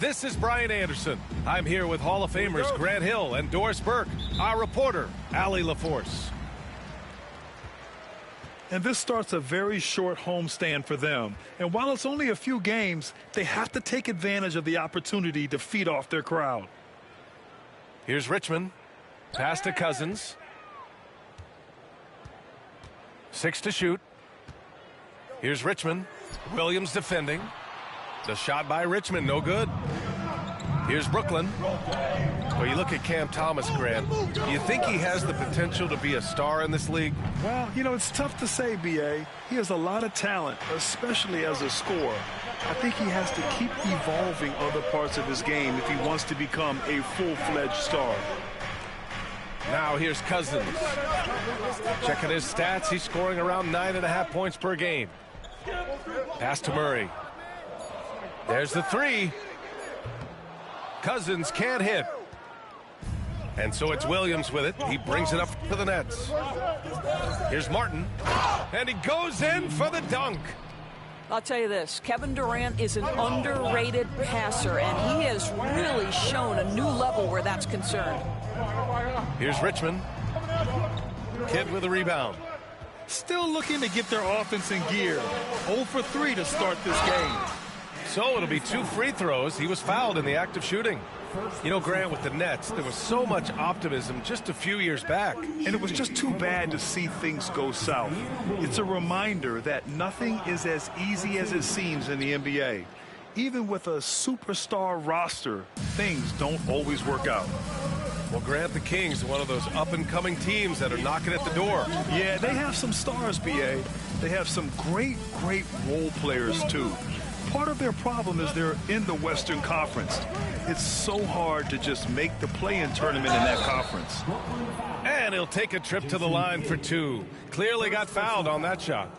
This is Brian Anderson. I'm here with Hall of Famers Grant Hill and Doris Burke, our reporter, Allie LaForce. And this starts a very short homestand for them. And while it's only a few games, they have to take advantage of the opportunity to feed off their crowd. Here's Richmond. Pass to Cousins. 6 to shoot. Here's Richmond. Williams defending. The shot by Richmond, no good. Here's Brooklyn. Well, you look at Cam Thomas, Grant. Do you think he has the potential to be a star in this league? Well, you know, it's tough to say, B.A. He has a lot of talent, especially as a scorer. I think he has to keep evolving other parts of his game if he wants to become a full-fledged star. Now here's Cousins. Checking his stats, he's scoring around 9.5 points per game. Pass to Murray. There's the three. Cousins can't hit. And so it's Williams with it. He brings it up to the nets. Here's Martin. And he goes in for the dunk. I'll tell you this, Kevin Durant is an underrated passer, and he has really shown a new level where that's concerned. Here's Richmond. Kidd with a rebound. Still looking to get their offense in gear. 0 for 3 to start this game. So it'll be 2 free throws. He was fouled in the act of shooting. You know, Grant, with the Nets, there was so much optimism just a few years back. And it was just too bad to see things go south. It's a reminder that nothing is as easy as it seems in the NBA. Even with a superstar roster, things don't always work out. Well, Grant, the Kings are one of those up-and-coming teams that are knocking at the door. Yeah, they have some stars, B.A. They have some great role players, too. Part of their problem is they're in the Western Conference. It's so hard to just make the play-in tournament in that conference. And he'll take a trip to the line for 2. Clearly got fouled on that shot.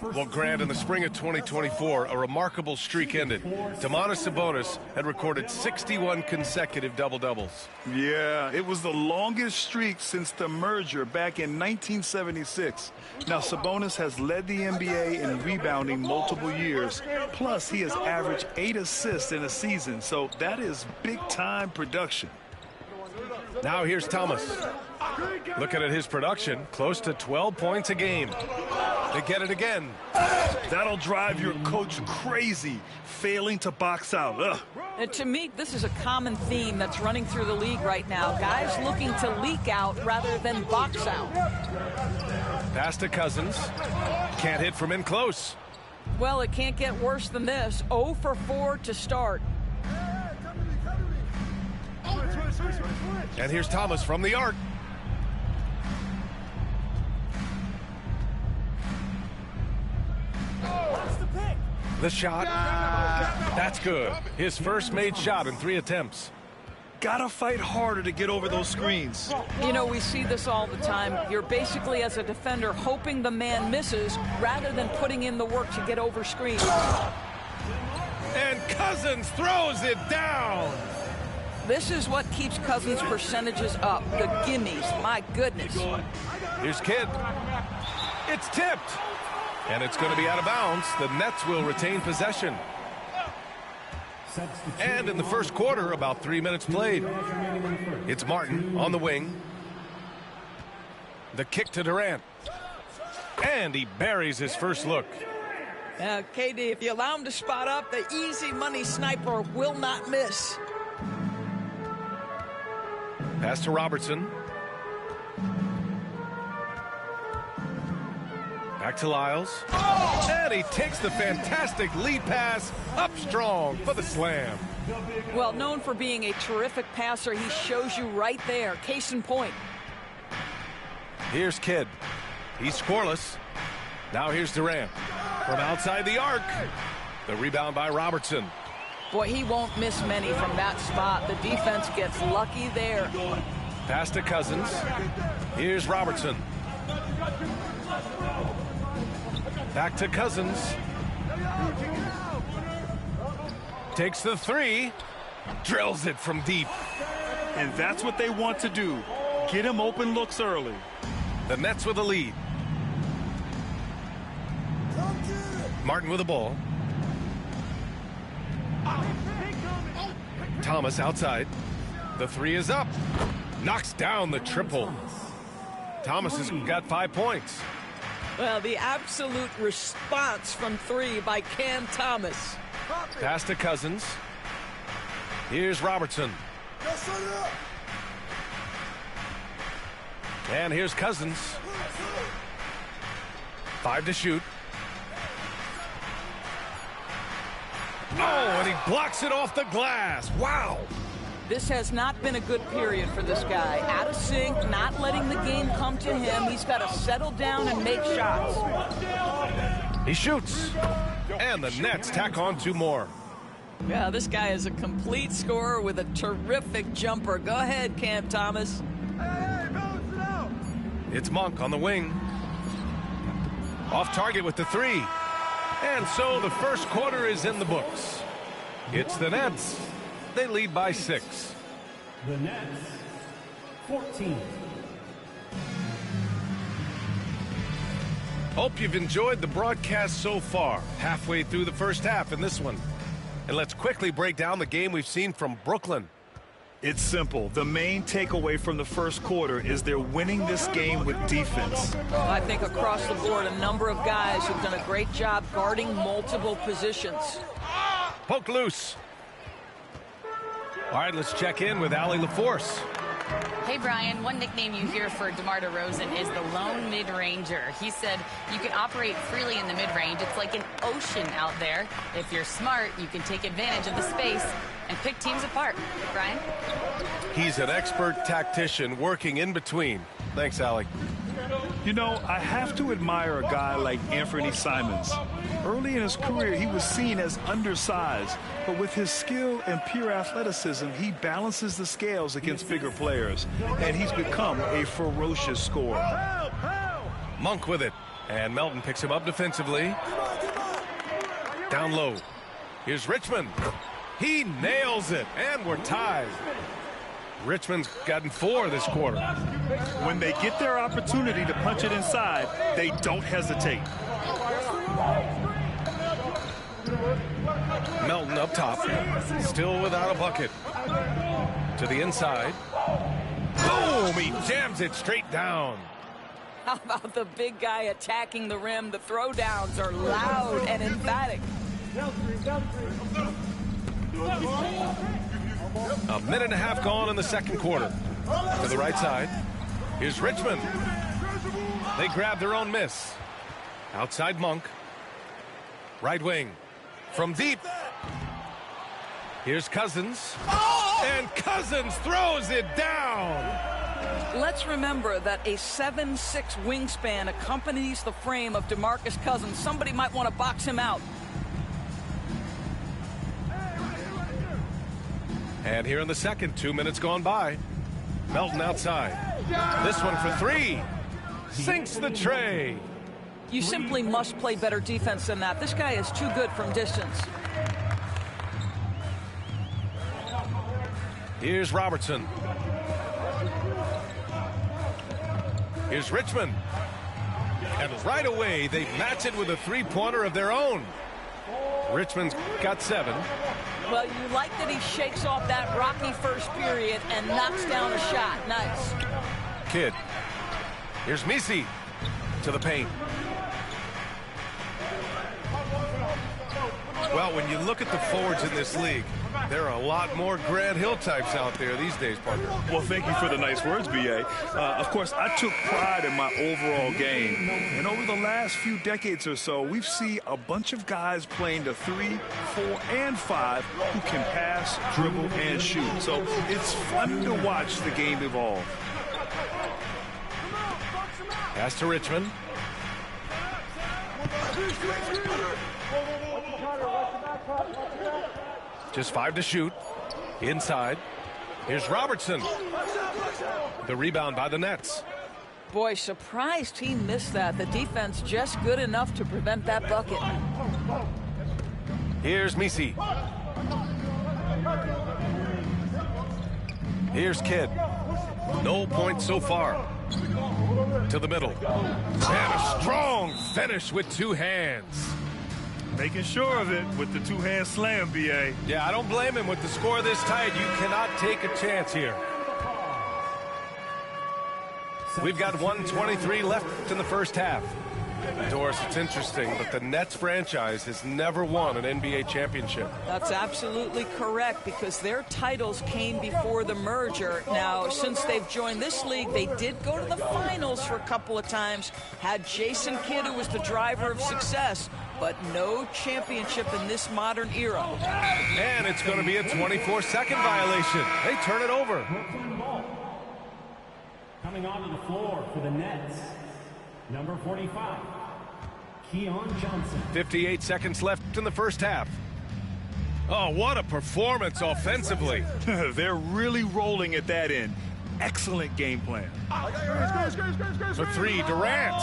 Well, Grant, in the spring of 2024, a remarkable streak ended. Domantas Sabonis had recorded 61 consecutive double-doubles. Yeah, it was the longest streak since the merger back in 1976. Now, Sabonis has led the NBA in rebounding multiple years. Plus, he has averaged 8 assists in a season, so that is big-time production. Now here's Thomas. Looking at his production, close to 12 points a game. They get it again. That'll drive your coach crazy, failing to box out. Ugh. And to me, this is a common theme that's running through the league right now. Guys looking to leak out rather than box out. Pass to Cousins. Can't hit from in close. Well, it can't get worse than this. 0 for 4 to start. And here's Thomas from the arc. The shot. That's good. His first made shot in 3 attempts. Gotta fight harder to get over those screens. You know, we see this all the time. You're basically, as a defender, hoping the man misses rather than putting in the work to get over screens. And Cousins throws it down. This is what keeps Cousins' percentages up. The gimmies. My goodness. Here's Kidd. It's tipped. And it's going to be out of bounds. The Nets will retain possession. And in the first quarter, about 3 minutes played. It's Martin on the wing. The kick to Durant. And he buries his first look. KD, if you allow him to spot up, the easy money sniper will not miss. Pass to Robertson. Back to Lyles. And he takes the fantastic lead pass up strong for the slam. Well, known for being a terrific passer, he shows you right there. Case in point. Here's Kidd. He's scoreless. Now here's Durant. From outside the arc. The rebound by Robertson. Boy, he won't miss many from that spot. The defense gets lucky there. Pass to Cousins. Here's Robertson. Back to Cousins. Takes the 3. Drills it from deep. And that's what they want to do. Get him open looks early. The Nets with a lead. Martin with the ball. Thomas outside. The three is up. Knocks down the triple. Thomas has got 5 points. Well, the absolute response from three by Cam Thomas. Pass to Cousins. Here's Robertson. And here's Cousins. 5 to shoot. Oh, and he blocks it off the glass. Wow. This has not been a good period for this guy. Out of sync, not letting the game come to him. He's got to settle down and make shots. He shoots. And the Nets tack on 2 more. Yeah, this guy is a complete scorer with a terrific jumper. Go ahead, Cam Thomas. It's Monk on the wing. Off target with the 3. And so the first quarter is in the books. It's the Nets. They lead by 6. The Nets, 14. Hope you've enjoyed the broadcast so far. Halfway through the first half in this one. And let's quickly break down the game we've seen from Brooklyn. It's simple. The main takeaway from the first quarter is they're winning this game with defense. I think across the board, a number of guys have done a great job guarding multiple positions. Poke loose. All right, let's check in with Allie LaForce. Hey, Brian, one nickname you hear for DeMar DeRozan is the lone mid-ranger. He said you can operate freely in the mid-range. It's like an ocean out there. If you're smart, you can take advantage of the space and pick teams apart. Brian? He's an expert tactician working in between. Thanks, Allie. You know, I have to admire a guy like Anthony Simons. Early in his career, he was seen as undersized, but with his skill and pure athleticism, he balances the scales against bigger players, and he's become a ferocious scorer. Monk with it, and Melton picks him up defensively. Down low. Here's Richmond. He nails it, and we're tied. Richmond's gotten 4 this quarter. When they get their opportunity to punch it inside, they don't hesitate. Melton up top, still without a bucket. To the inside. Boom! He jams it straight down. How about the big guy attacking the rim? The throwdowns are loud and emphatic. A minute and a half gone in the second quarter. To the right side. Here's Richmond. They grab their own miss. Outside Monk. Right wing. From deep. Here's Cousins. And Cousins throws it down. Let's remember that a 7'6" wingspan accompanies the frame of DeMarcus Cousins. Somebody might want to box him out. And here in the second, 2 minutes gone by. Melton outside. This one for 3. Sinks the tray. You simply must play better defense than that. This guy is too good from distance. Here's Robertson. Here's Richmond. And right away, they match it with a three-pointer of their own. Richmond's got 7. Well, you like that he shakes off that rocky first period and knocks down a shot. Nice. Kidd. Here's Misi to the paint. Well, when you look at the forwards in this league, there are a lot more Grant Hill types out there these days, partner. Well, thank you for the nice words, B.A. Of course, I took pride in my overall game. And over the last few decades or so, we've seen a bunch of guys playing the 3, 4, and 5 who can pass, dribble, and shoot. So it's fun to watch the game evolve. Pass to Richmond. Just 5 to shoot. Inside. Here's Robertson. The rebound by the Nets. Boy, surprised he missed that. The defense just good enough to prevent that bucket. Here's Misi. Here's Kidd. No points so far. To the middle. And a strong finish with 2 hands. Making sure of it with the two-hand slam, B.A. Yeah, I don't blame him with the score this tight. You cannot take a chance here. We've got 1:23 left in the first half. Doris, it's interesting, but the Nets franchise has never won an NBA championship. That's absolutely correct, because their titles came before the merger. Now, since they've joined this league, they did go to the finals for a couple of times, had Jason Kidd, who was the driver of success, but no championship in this modern era. And it's going to be a 24-second violation. They turn it over. Coming onto the floor for the Nets, number 45, Keon Johnson. 58 seconds left in the first half. Oh, what a performance offensively. They're really rolling at that end. Excellent game plan. For three, Durant.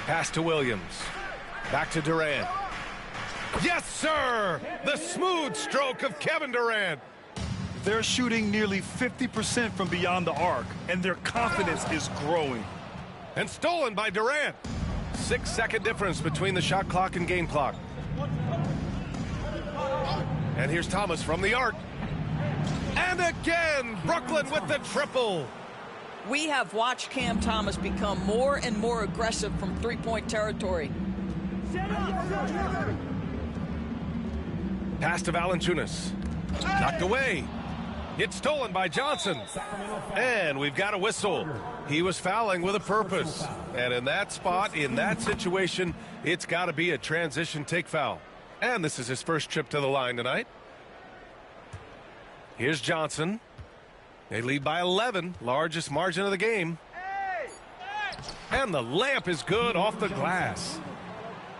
Pass to Williams. Back to Durant. Yes, sir! The smooth stroke of Kevin Durant. They're shooting nearly 50% from beyond the arc, and their confidence is growing. And stolen by Durant. 6-second difference between the shot clock and game clock. And here's Thomas from the arc. And again, Brooklyn with the triple. We have watched Cam Thomas become more and more aggressive from three-point territory. Pass to Valanciunas. Knocked away. It's stolen by Johnson. And we've got a whistle. He was fouling with a purpose. And in that spot, in that situation, it's got to be a transition take foul. And this is his first trip to the line tonight. Here's Johnson. They lead by 11, largest margin of the game. And the layup is good off the glass.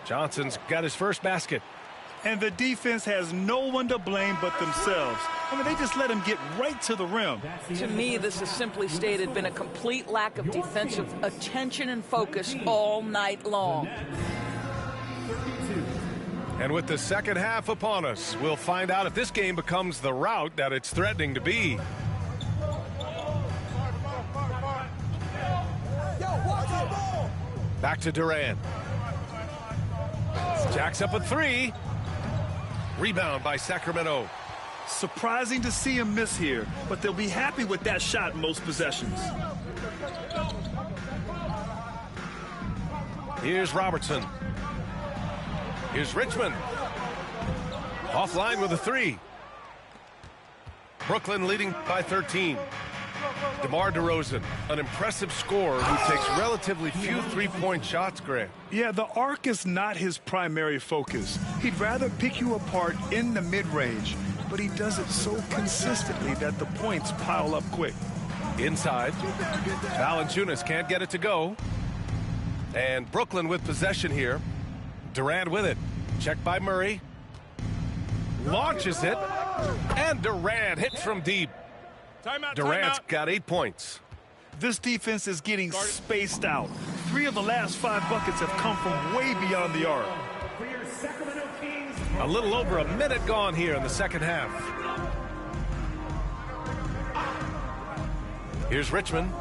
Johnson's got his first basket. And the defense has no one to blame but themselves. I mean, they just let him get right to the rim. To me, this has simply stated been a complete lack of defensive attention and focus all night long. And with the second half upon us, we'll find out if this game becomes the rout that it's threatening to be. Back to Durant. Jacks up a three. Rebound by Sacramento. Surprising to see him miss here, but they'll be happy with that shot most possessions. Here's Robertson. Here's Richmond. Offline with a three. Brooklyn leading by 13. DeMar DeRozan, an impressive scorer who takes relatively few three-point shots, Grant. Yeah, the arc is not his primary focus. He'd rather pick you apart in the mid-range, but he does it so consistently that the points pile up quick. Inside. Valanciunas can't get it to go. And Brooklyn with possession here. Durant with it. Checked by Murray. Launches it. And Durant hits from deep. Durant's got 8 points. This defense is getting spaced out. 3 of the last 5 buckets have come from way beyond the arc. A little over a minute gone here in the second half. Here's Richmond.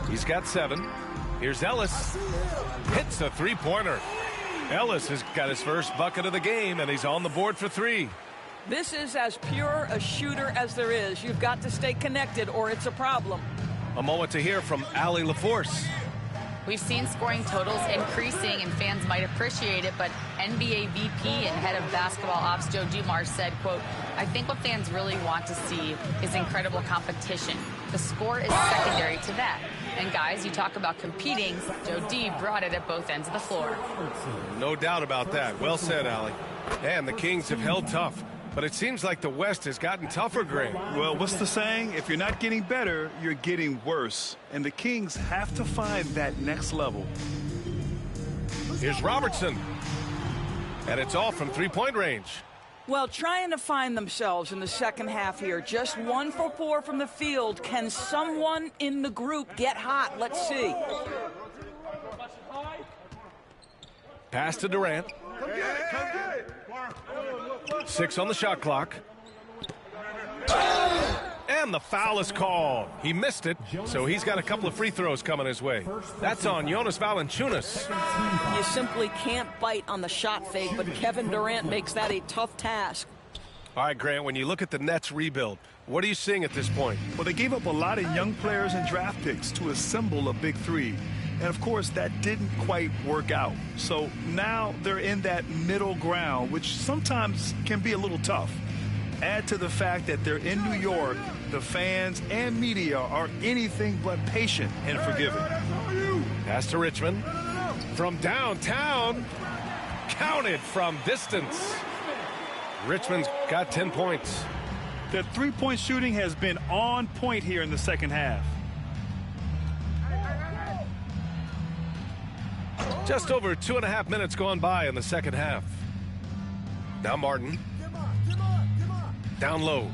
He's got 7. Here's Ellis. Hits a three-pointer. Ellis has got his first bucket of the game, and he's on the board for 3. This is as pure a shooter as there is. You've got to stay connected or it's a problem. A moment to hear from Allie LaForce. We've seen scoring totals increasing, and fans might appreciate it, but NBA VP and head of basketball ops Joe Dumars said, quote, "I think what fans really want to see is incredible competition. The score is secondary to that. And guys, you talk about competing, Joe D brought it at both ends of the floor." No doubt about that. Well said, Allie. And the Kings have held tough. But it seems like the West has gotten tougher, Grant. Well, what's the saying? If you're not getting better, you're getting worse. And the Kings have to find that next level. Here's Robertson. And it's all from three-point range. Well, trying to find themselves in the second half here. Just 1 for 4 from the field. Can someone in the group get hot? Let's see. Pass to Durant. 6 on the shot clock. And And the foul is called. He missed it, so he's got a couple of free throws coming his way. That's on Jonas Valanciunas. You simply can't bite on the shot fake, but Kevin Durant makes that a tough task. All right, Grant, when you look at the Nets rebuild, what are you seeing at this point? Well, they gave up a lot of young players and draft picks to assemble a big three. And, of course, that didn't quite work out. So now they're in that middle ground, which sometimes can be a little tough. Add to the fact that they're in New York, the fans and media are anything but patient and forgiving. Pass to Richmond. From downtown. Counted from distance. Richmond's got 10 points. The three-point shooting has been on point here in the second half. Just over 2.5 minutes gone by in the second half. Now Martin. Down low.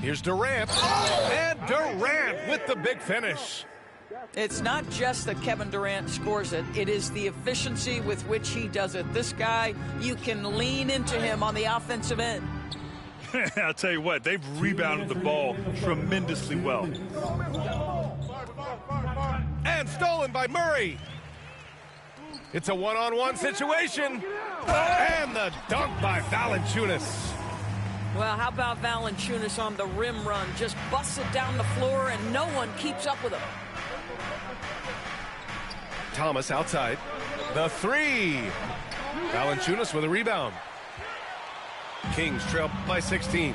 Here's Durant. And Durant with the big finish. It's not just that Kevin Durant scores it. It is the efficiency with which he does it. This guy, you can lean into him on the offensive end. I'll tell you what, they've rebounded the ball tremendously well. And stolen by Murray. It's a one-on-one situation. And the dunk by Valanciunas. Well, how about Valanciunas on the rim run? Just busts it down the floor, and no one keeps up with him. Thomas outside. The three. Valanciunas with a rebound. Kings trail by 16.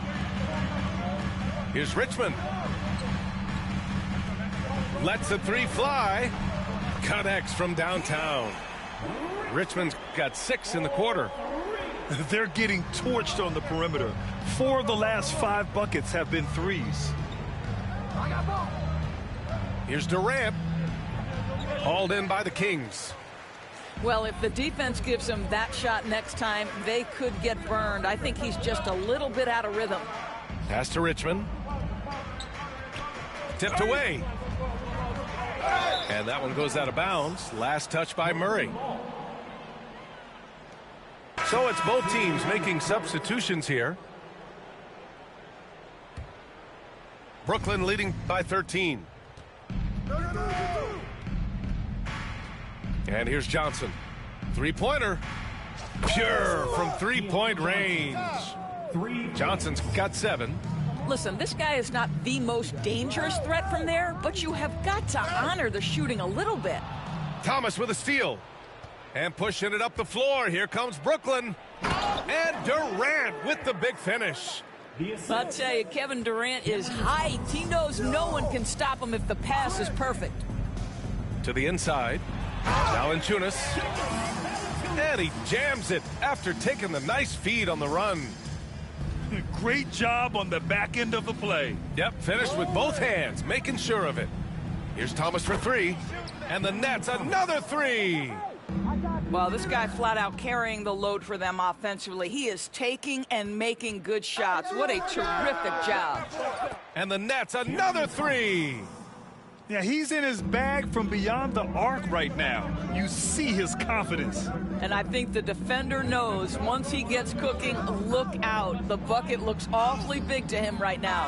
Here's Richmond. Lets the three fly. Connects from downtown. Richmond's got 6 in the quarter. They're getting torched on the perimeter. 4 of the last 5 buckets have been threes. Here's Durant. Hauled in by the Kings. Well, if the defense gives him that shot next time, they could get burned. I think he's just a little bit out of rhythm. Pass to Richmond. Tipped away. And that one goes out of bounds. Last touch by Murray. So it's both teams making substitutions here. Brooklyn leading by 13. And here's Johnson. Three-pointer. Pure from three-point range. Johnson's got 7. Listen, this guy is not the most dangerous threat from there, but you have got to honor the shooting a little bit. Thomas with a steal. And pushing it up the floor. Here comes Brooklyn. And Durant with the big finish. I'll tell you, Kevin Durant is height. He knows no one can stop him if the pass is perfect. To the inside. Valanciunas. And he jams it after taking the nice feed on the run. Great job on the back end of the play. Yep, finished with both hands, making sure of it. Here's Thomas for 3. And the Nets, another 3. Well, this guy flat out carrying the load for them offensively. He is taking and making good shots. What a terrific job. And the Nets, another 3. Yeah, he's in his bag from beyond the arc right now. You see his confidence. And I think the defender knows once he gets cooking, look out. The bucket looks awfully big to him right now.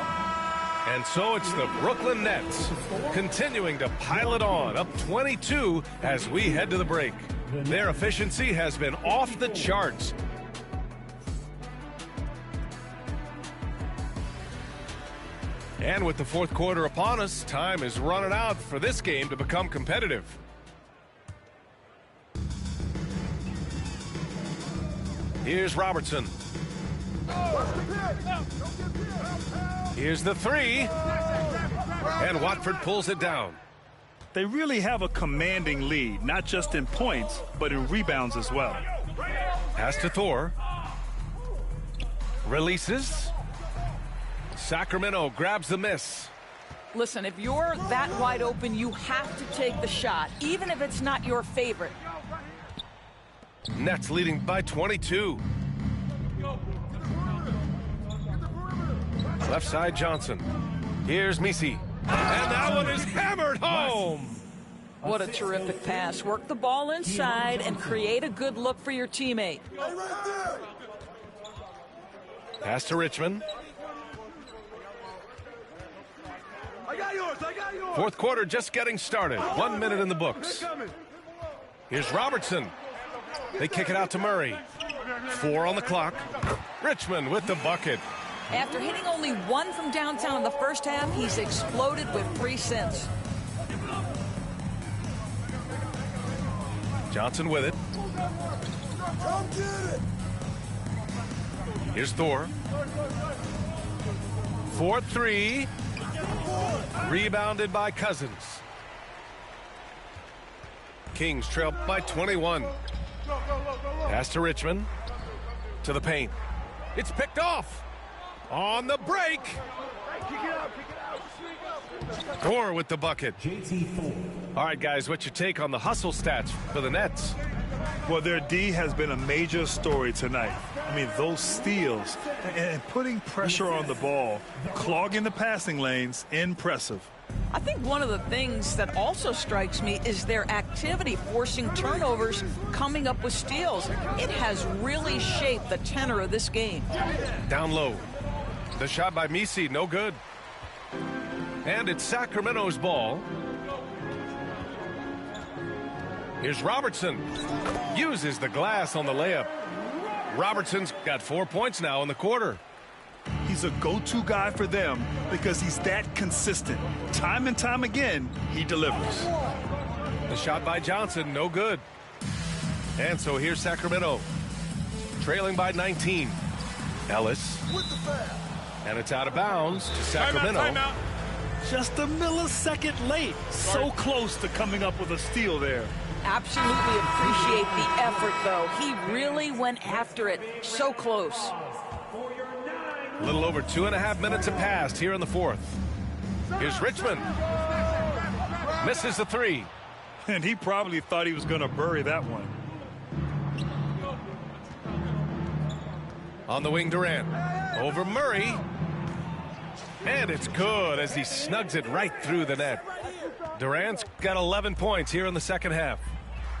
And so it's the Brooklyn Nets continuing to pile it on, up 22 as we head to the break. Their efficiency has been off the charts. And with the fourth quarter upon us, time is running out for this game to become competitive. Here's Robertson. Here's the 3. And Watford pulls it down. They really have a commanding lead, not just in points, but in rebounds as well. Pass to Thor. Releases. Sacramento grabs the miss. Listen, if you're that wide open, you have to take the shot, even if it's not your favorite. Nets leading by 22. Left side Johnson. Here's Misi. And that one is hammered home. What a terrific pass. Work the ball inside and create a good look for your teammate. Pass to Richmond. Fourth quarter just getting started. 1 minute in the books. Here's Robertson. They kick it out to Murray. 4 on the clock. Richmond with the bucket. After hitting only 1 from downtown in the first half, he's exploded with 3 since. Johnson with it. Here's Thor. 4-3. Rebounded by Cousins. Kings trail by 21. Pass to Richmond. To the paint. It's picked off. On the break. Thor with the bucket. All right, guys, what's your take on the hustle stats for the Nets? Well, their D has been a major story tonight. I mean, those steals and putting pressure on the ball, clogging the passing lanes, impressive. I think one of the things that also strikes me is their activity forcing turnovers, coming up with steals. It has really shaped the tenor of this game. Down low. The shot by Misi, no good. And it's Sacramento's ball. Here's Robertson. Uses the glass on the layup. Robertson's got 4 points now in the quarter. He's a go-to guy for them because he's that consistent. Time and time again, he delivers. The shot by Johnson, no good. And so here's Sacramento. Trailing by 19. Ellis. And it's out of bounds to Sacramento. Timeout. Just a millisecond late. So close to coming up with a steal there. Absolutely appreciate the effort, though. He really went after it. So close. A little over 2.5 minutes have passed here in the fourth. Here's Richmond. Misses the 3. And he probably thought he was going to bury that one. On the wing, Durant. Over Murray. And it's good as he snugs it right through the net. Durant's got 11 points here in the second half.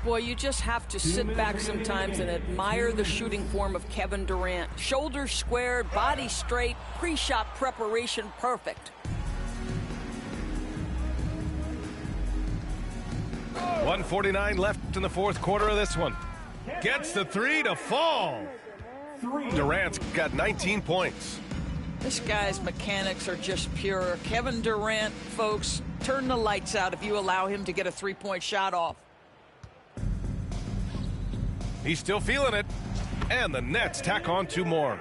Boy, you just have to sit back sometimes and admire the shooting form of Kevin Durant. Shoulders squared, body straight, pre-shot preparation perfect. 1:49 left in the fourth quarter of this one. Gets the 3 to fall. Durant's got 19 points. This guy's mechanics are just pure. Kevin Durant, folks, turn the lights out if you allow him to get a 3-point shot off. He's still feeling it. And the Nets tack on 2 more.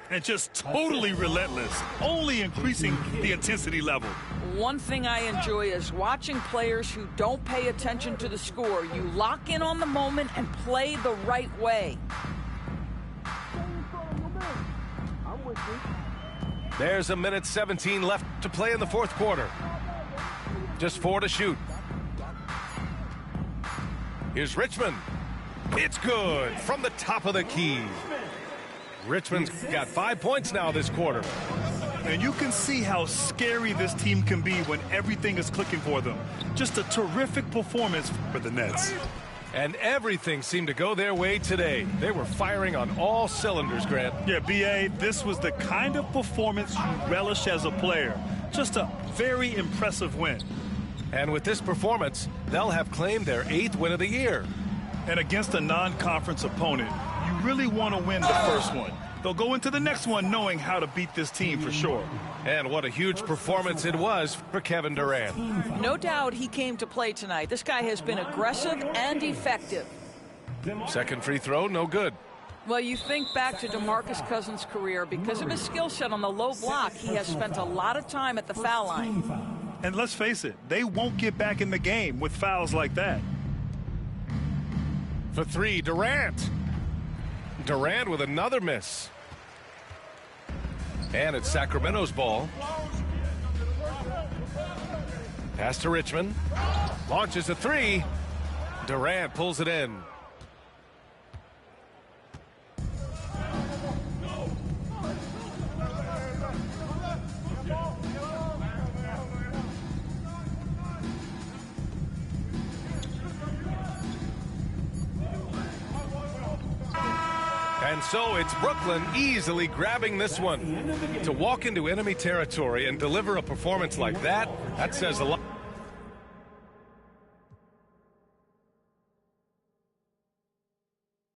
And just totally relentless, only increasing the intensity level. One thing I enjoy is watching players who don't pay attention to the score. You lock in on the moment and play the right way. There's 1:17 left to play in the fourth quarter. Just 4 to shoot. Here's Richmond. It's good from the top of the key. Richmond's got 5 points now this quarter. And you can see how scary this team can be when everything is clicking for them. Just a terrific performance for the Nets. And everything seemed to go their way today. They were firing on all cylinders, Grant. Yeah, B.A., this was the kind of performance you relish as a player. Just a very impressive win. And with this performance, they'll have claimed their 8th win of the year. And against a non-conference opponent, you really want to win the first one. They'll go into the next one knowing how to beat this team for sure. And what a huge performance it was for Kevin Durant. No doubt he came to play tonight. This guy has been aggressive and effective. Second free throw, no good. Well, you think back to DeMarcus Cousins' career. Because of his skill set on the low block, he has spent a lot of time at the foul line. And let's face it, they won't get back in the game with fouls like that. For 3, Durant. Durant with another miss. And it's Sacramento's ball. Pass to Richmond. Launches a 3. Durant pulls it in. And so it's Brooklyn easily grabbing this one. To walk into enemy territory and deliver a performance like that, that says a lot.